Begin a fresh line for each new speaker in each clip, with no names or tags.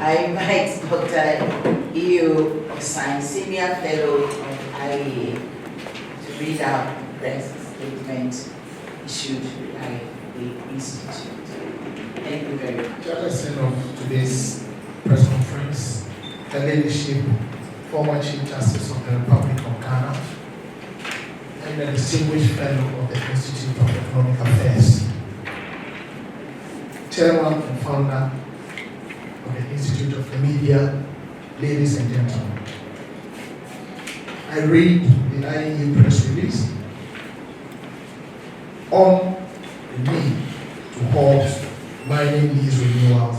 I invite Dr. EU Osan, Senior Fellow of IEA, to read out the press statement issued by the Institute. Thank you very much.
Chairperson of today's press conference, the leadership, former Chief Justice of the Republic of Ghana, and the distinguished fellow of the Institute of Economic Affairs, chairman and founder of the Institute of the Media, ladies and gentlemen. I read the IEA Press Release on the need to halt mining lease renewals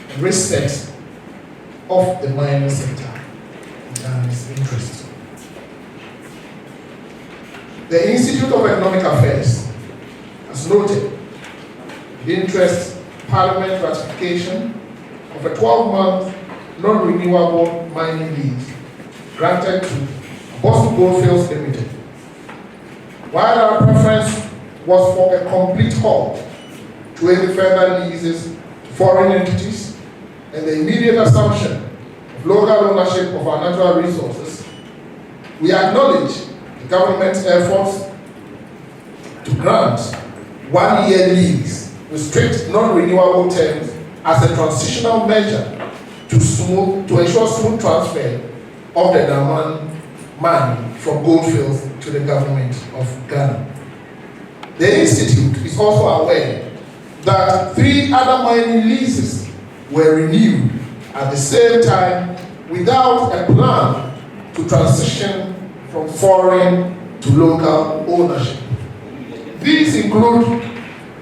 and reset of the mining sector in Ghana's interest. The Institute of Economic Affairs has noted the interest Parliament ratification of a 12-month non-renewable mining lease granted to Boston Goldfields Limited. While our preference was for a complete halt to any further leases to foreign entities and the immediate assumption of local ownership of our natural resources, we acknowledge the government's efforts to grant one-year lease with strict non-renewable terms as a transitional measure to ensure smooth transfer of the diamond mine from Goldfields to the government of Ghana. The Institute is also aware that 3 other mining leases were renewed at the same time without a plan to transition from foreign to local ownership. These include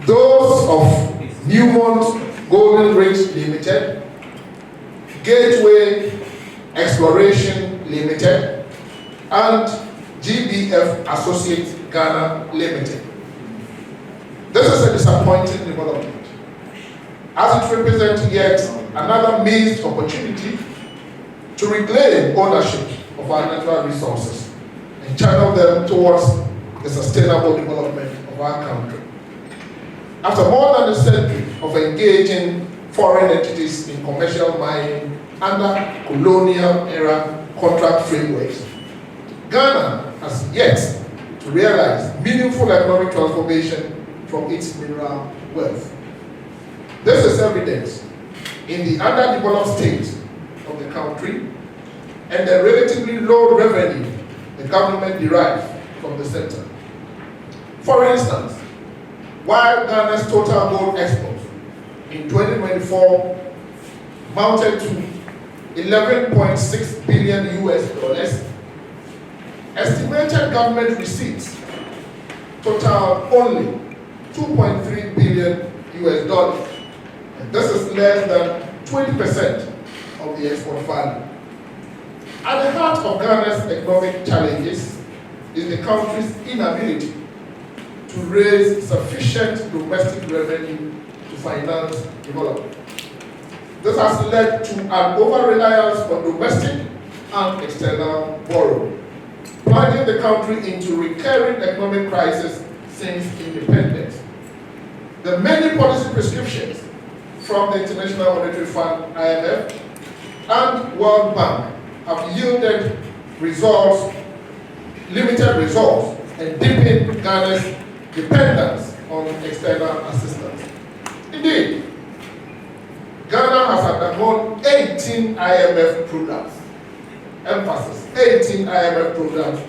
those of Newmont Golden Ridge Limited, Gateway Exploration Limited, and GBF Associates Ghana Limited. This is a disappointing development, as it represents yet another missed opportunity to reclaim ownership of our natural resources and channel them towards the sustainable development of our country. After more than a century of engaging foreign entities in commercial mining under colonial-era contract frameworks, Ghana has yet to realize meaningful economic transformation from its mineral wealth. This is evident in the underdeveloped state of the country and the relatively low revenue the government derives from the sector. For instance, while Ghana's total gold exports in 2024 amounted to $11.6 billion, estimated government receipts total only $2.3 billion, and this is less than 20% of the export value. At the heart of Ghana's economic challenges is the country's inability to raise sufficient domestic revenue to finance development. This has led to an over-reliance on domestic and external borrowing, plunging the country into recurring economic crisis since independence. The many policy prescriptions from the International Monetary Fund, IMF, and World Bank have yielded limited results, and deepened Ghana's dependence on external assistance. Indeed, Ghana has undergone 18 IMF programs, emphasis, 18 IMF programs,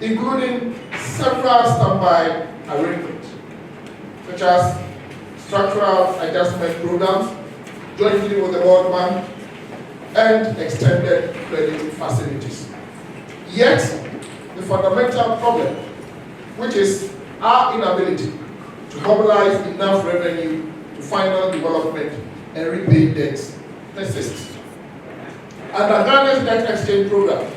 including several standby arrangements, such as structural adjustment programs, jointly with the World Bank, and extended credit facilities. Yet, the fundamental problem, which is our inability to mobilize enough revenue to finance development and repay debts, persists. Under Ghana's debt exchange program,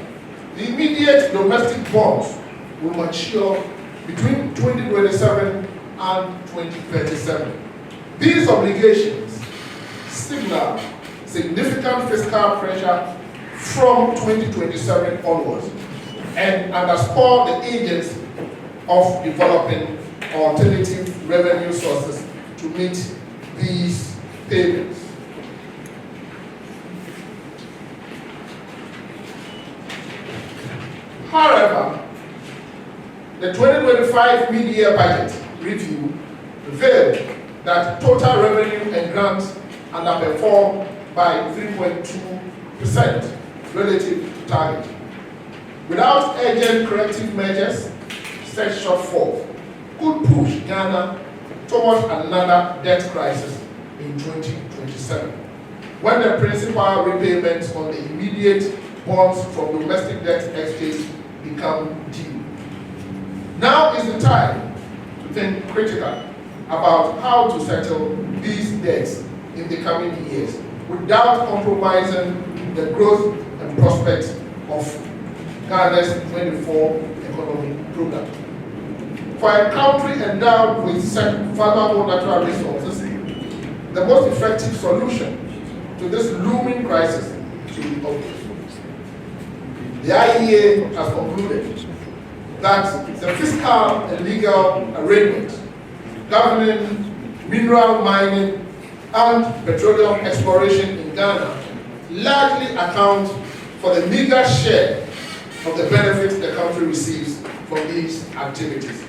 the immediate domestic bonds will mature between 2027 and 2037. These obligations signal significant fiscal pressure from 2027 onwards and underscore the urgency of developing alternative revenue sources to meet these payments. However, the 2025 mid-year budget review revealed that total revenue and grants underperformed by 3.2% relative to target. Without urgent corrective measures, such shortfall could push Ghana towards another debt crisis in 2027, when the principal repayments on the immediate bonds from domestic debt exchange become due. Now is the time to think critically about how to settle these debts in the coming years without compromising the growth and prospects of Ghana's 24 economic program. For a country endowed with valuable natural resources, the most effective solution to this looming crisis should be obvious. The IEA has concluded that the fiscal and legal arrangements governing mineral mining and petroleum exploration in Ghana largely account for the meager share of the benefits the country receives from these activities.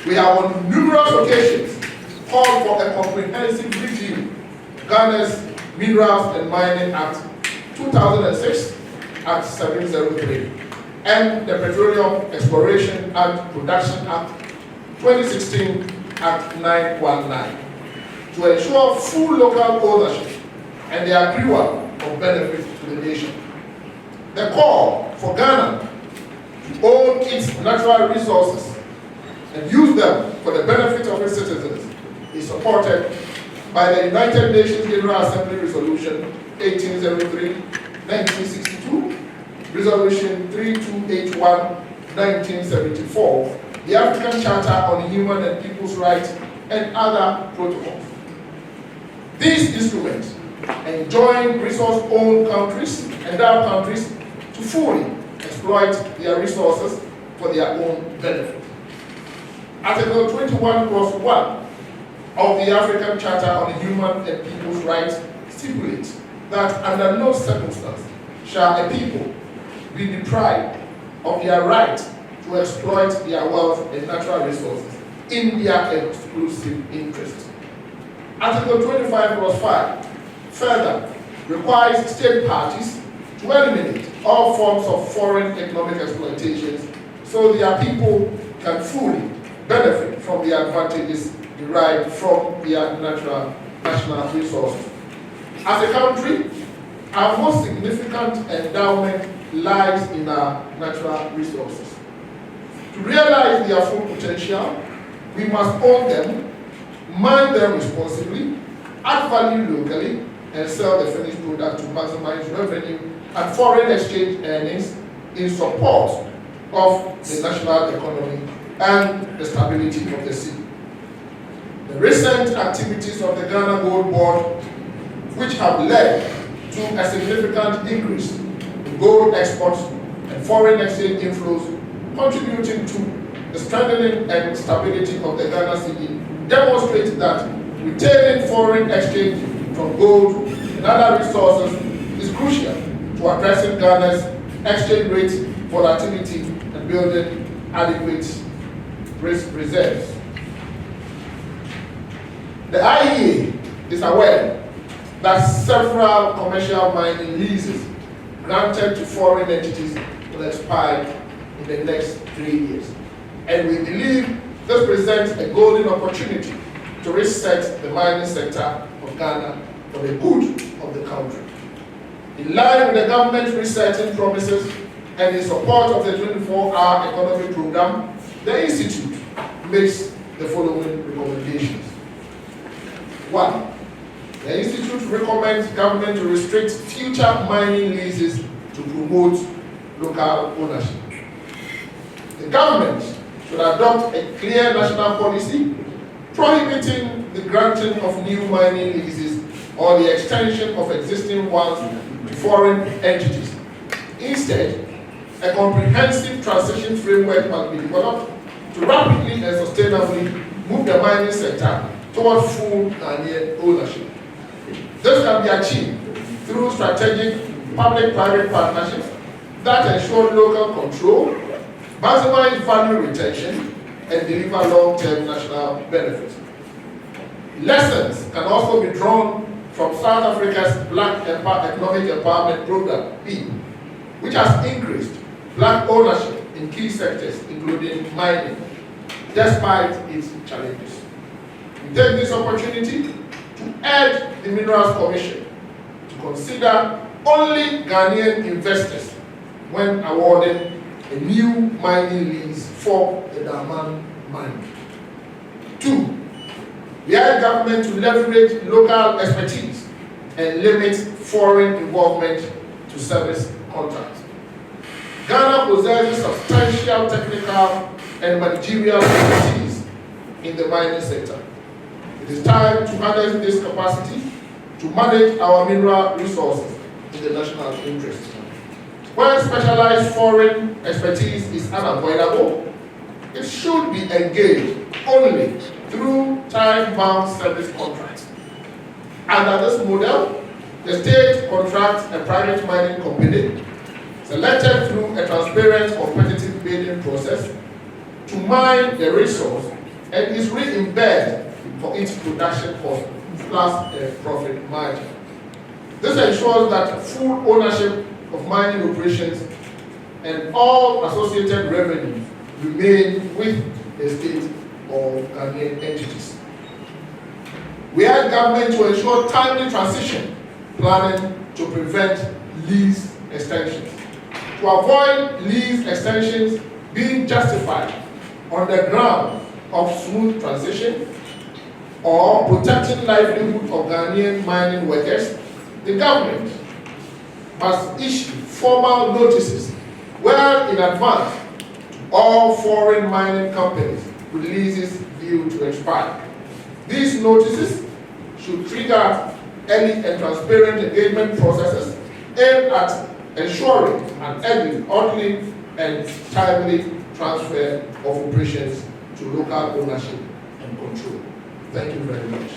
We have on numerous occasions called for a comprehensive review of Ghana's Minerals and Mining Act 2006, Act 703, and the Petroleum Exploration and Production Act 2016, Act 919, to ensure full local ownership and the accrual of benefits to the nation. The call for Ghana to own its natural resources and use them for the benefit of its citizens is supported by the United Nations General Assembly Resolution 1803-1962, Resolution 3281-1974, the African Charter on Human and People's Rights, and other protocols. These instruments enjoin resource-owned countries, endowed countries, to fully exploit their resources for their own benefit. Article 21(1) of the African Charter on Human and People's Rights stipulates that under no circumstance shall a people be deprived of their right to exploit their wealth and natural resources in their exclusive interest. Article 25(5) further requires state parties to eliminate all forms of foreign economic exploitations so their people can fully benefit from the advantages derived from their national resources. As a country, our most significant endowment lies in our natural resources. To realize their full potential, we must own them, mine them responsibly, add value locally, and sell the finished product to maximize revenue and foreign exchange earnings in support of the national economy and the stability of the city. The recent activities of the Ghana Gold Board, which have led to a significant increase in gold exports and foreign exchange inflows, contributing to the strengthening and stability of the Ghana city, demonstrate that retaining foreign exchange from gold and other resources is crucial to addressing Ghana's exchange rate volatility and building adequate risk reserves. The IEA is aware that several commercial mining leases granted to foreign entities will expire in the next 3 years. And we believe this presents a golden opportunity to reset the mining sector of Ghana for the good of the country. In line with the government's resetting promises and in support of the 24-hour economic program, the Institute makes the following recommendations. 1. The Institute recommends government to restrict future mining leases to promote local ownership. The government should adopt a clear national policy prohibiting the granting of new mining leases or the extension of existing ones to foreign entities. Instead, a comprehensive transition framework must be developed to rapidly and sustainably move the mining sector towards full Ghanaian ownership. This can be achieved through strategic public-private partnerships that ensure local control maximize value retention, and deliver long-term national benefits. Lessons can also be drawn from South Africa's Black Economic Empowerment Program, B, which has increased black ownership in key sectors, including mining, despite its challenges. We take this opportunity to urge the Minerals Commission to consider only Ghanaian investors when awarding a new mining lease for the Daman mine. 2. We urge government to leverage local expertise and limit foreign involvement to service contracts. Ghana possesses substantial technical and managerial expertise in the mining sector. It is time to harness this capacity to manage our mineral resources in the national interest. Where specialized foreign expertise is unavoidable, it should be engaged only through time-bound service contracts. Under this model, the state contracts a private mining company selected through a transparent competitive bidding process to mine the resource and is reimbursed for its production cost plus a profit margin. This ensures that full ownership of mining operations and all associated revenues remain with the state or Ghanaian entities. We urge government to ensure timely transition planning to prevent lease extensions. To avoid lease extensions being justified on the ground of smooth transition or protecting livelihood of Ghanaian mining workers, the government must issue formal notices well in advance to all foreign mining companies with leases due to expire. These notices should trigger early and transparent engagement processes aimed at ensuring an orderly and timely transfer of operations to local ownership and control. Thank you very much.